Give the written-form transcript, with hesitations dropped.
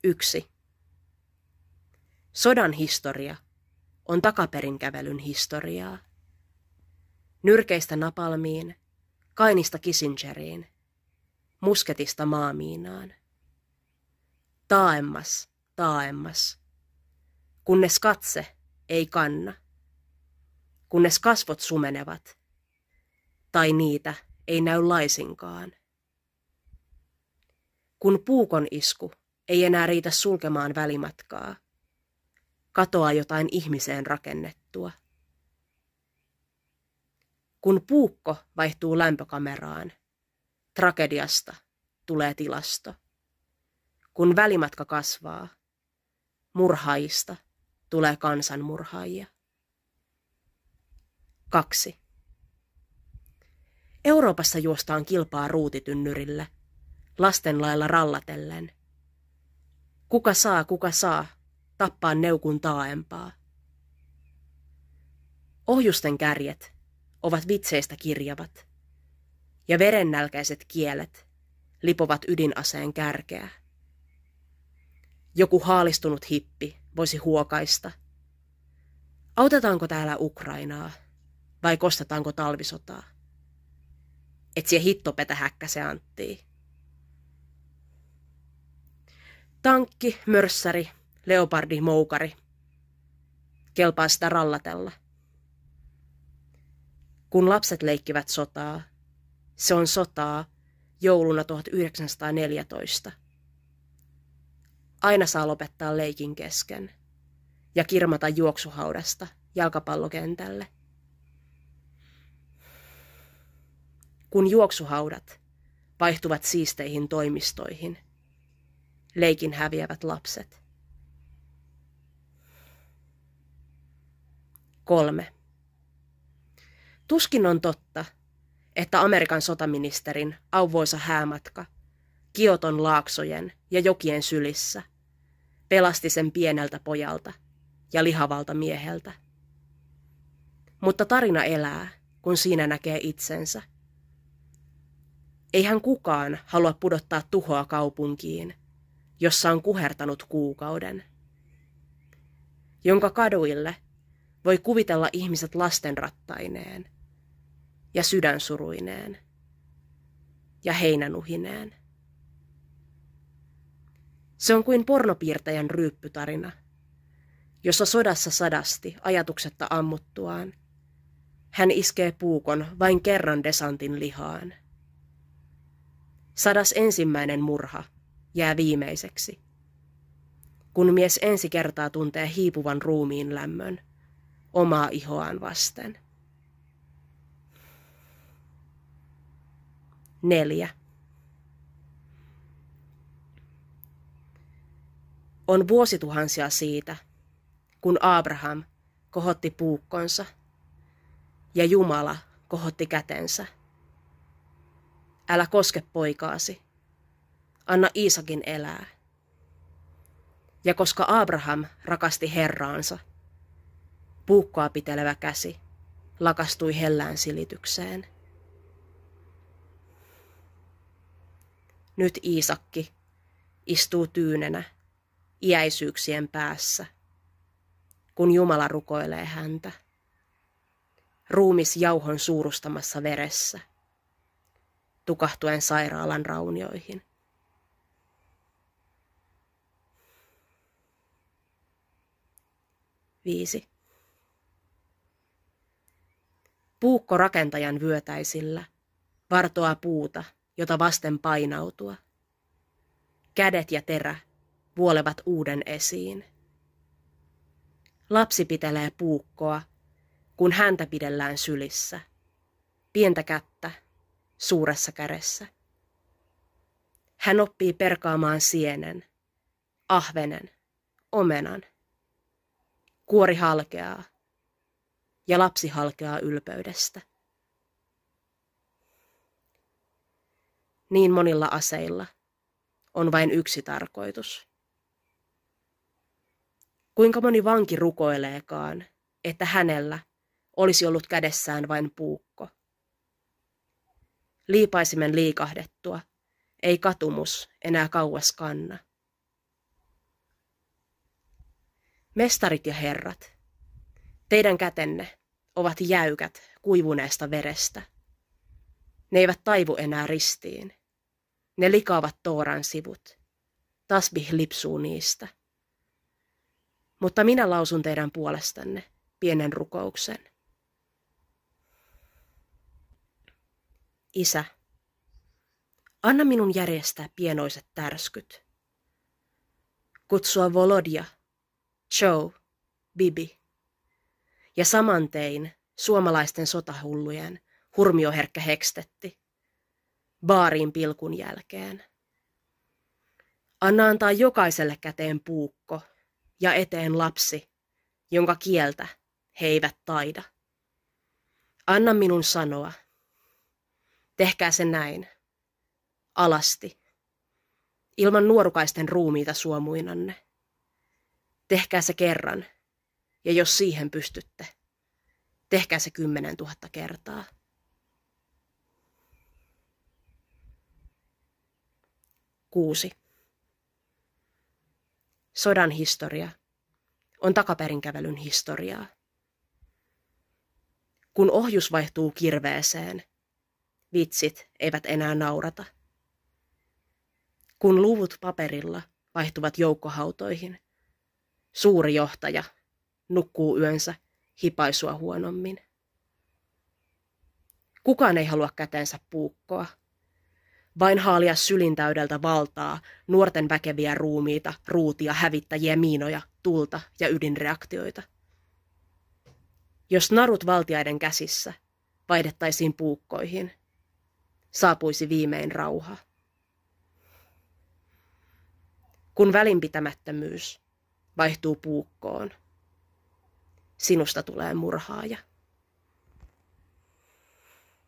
1. Sodan historia on takaperin kävelyn historiaa. Nyrkeistä napalmiin, kainista Kissingeriin, musketista maamiinaan. Taaemmas, taaemmas, kunnes katse ei kanna, kunnes kasvot sumenevat, tai niitä ei näy laisinkaan. Kun puukon isku ei enää riitä sulkemaan välimatkaa, katoaa jotain ihmiseen rakennettua. Kun puukko vaihtuu lämpökameraan, tragediasta tulee tilasto. Kun välimatka kasvaa, murhaajista tulee kansanmurhaajia. 2. Euroopassa juostaan kilpaa ruutitynnyrillä, lasten lailla rallatellen. Kuka saa, tappaa neukun taaempaa. Ohjusten kärjet ovat vitseistä kirjavat, ja verennälkäiset kielet lipovat ydinaseen kärkeä. Joku haalistunut hippi voisi huokaista. Autetaanko täällä Ukrainaa vai kostetaanko talvisotaa? Etsiä hittopetä häkkäse Anttii. Tankki, mörssäri, leopardi, moukari. Kelpaa sitä rallatella. Kun lapset leikkivät sotaa, se on sotaa jouluna 1914. Aina saa lopettaa leikin kesken ja kirmata juoksuhaudasta jalkapallokentälle. Kun juoksuhaudat vaihtuvat siisteihin toimistoihin, leikin häviävät lapset. 3. Tuskin on totta, että Amerikan sotaministerin auvoisa häämatka Kioton laaksojen ja jokien sylissä pelasti sen pieneltä pojalta ja lihavalta mieheltä. Mutta tarina elää, kun siinä näkee itsensä. Eihän kukaan halua pudottaa tuhoa kaupunkiin, jossa on kuhertanut kuukauden, jonka kaduille voi kuvitella ihmiset lastenrattaineen ja sydänsuruineen ja heinänuhineen. Se on kuin pornopiirtäjän ryyppytarina, jossa sodassa sadasti ajatuksetta ammuttuaan hän iskee puukon vain kerran desantin lihaan. 101. murha jää viimeiseksi, kun mies ensi kertaa tuntee hiipuvan ruumiin lämmön omaa ihoaan vasten. 4. On vuosituhansia siitä, kun Abraham kohotti puukkonsa ja Jumala kohotti kätensä. Älä koske poikaasi, anna Iisakin elää. Ja koska Abraham rakasti Herraansa, puukkoa pitelevä käsi lakastui hellään silitykseen. Nyt Iisakki istuu tyynenä iäisyyksien päässä, kun Jumala rukoilee häntä, ruumis jauhon suurustamassa veressä, tukahtuen sairaalan raunioihin. 5. Puukko rakentajan vyötäisillä vartoaa puuta, jota vasten painautua. Kädet ja terä vuolevat uuden esiin. Lapsi pitelee puukkoa, kun häntä pidellään sylissä, pientä kättä suuressa kädessä. Hän oppii perkaamaan sienen, ahvenen, omenan. Kuori halkeaa ja lapsi halkeaa ylpeydestä. Niin monilla aseilla on vain yksi tarkoitus. Kuinka moni vanki rukoileekaan, että hänellä olisi ollut kädessään vain puukko. Liipaisimen liikahdettua ei katumus enää kauas kanna. Mestarit ja herrat, teidän kätenne ovat jäykät kuivuneesta verestä. Ne eivät taivu enää ristiin. Ne likaavat Tooran sivut. Tasbih lipsuu niistä. Mutta minä lausun teidän puolestanne pienen rukouksen. Isä, anna minun järjestää pienoiset tärskyt. Kutsua Volodya, Joe, Bibi. Ja saman tein suomalaisten sotahullujen hurmioherkkä hekstetti. Baariin pilkun jälkeen. Anna antaa jokaiselle käteen puukko ja eteen lapsi, jonka kieltä he eivät taida. Anna minun sanoa. Tehkää se näin. Alasti. Ilman nuorukaisten ruumiita suomuinanne. Tehkää se kerran, ja jos siihen pystytte, tehkää se 10 000 kertaa. 6. Sodan historia on takaperinkävelyn historiaa. Kun ohjus vaihtuu kirveeseen, vitsit eivät enää naurata. Kun luvut paperilla vaihtuvat joukkohautoihin, suuri johtaja nukkuu yönsä hipaisua huonommin. Kukaan ei halua käteensä puukkoa, vain haalia sylintäydeltä valtaa, nuorten väkeviä ruumiita, ruutia, hävittäjiä, miinoja, tulta ja ydinreaktioita. Jos narut valtiaiden käsissä vaihdettaisiin puukkoihin, saapuisi viimein rauha. Kun välinpitämättömyys vaihtuu puukkoon, sinusta tulee murhaaja.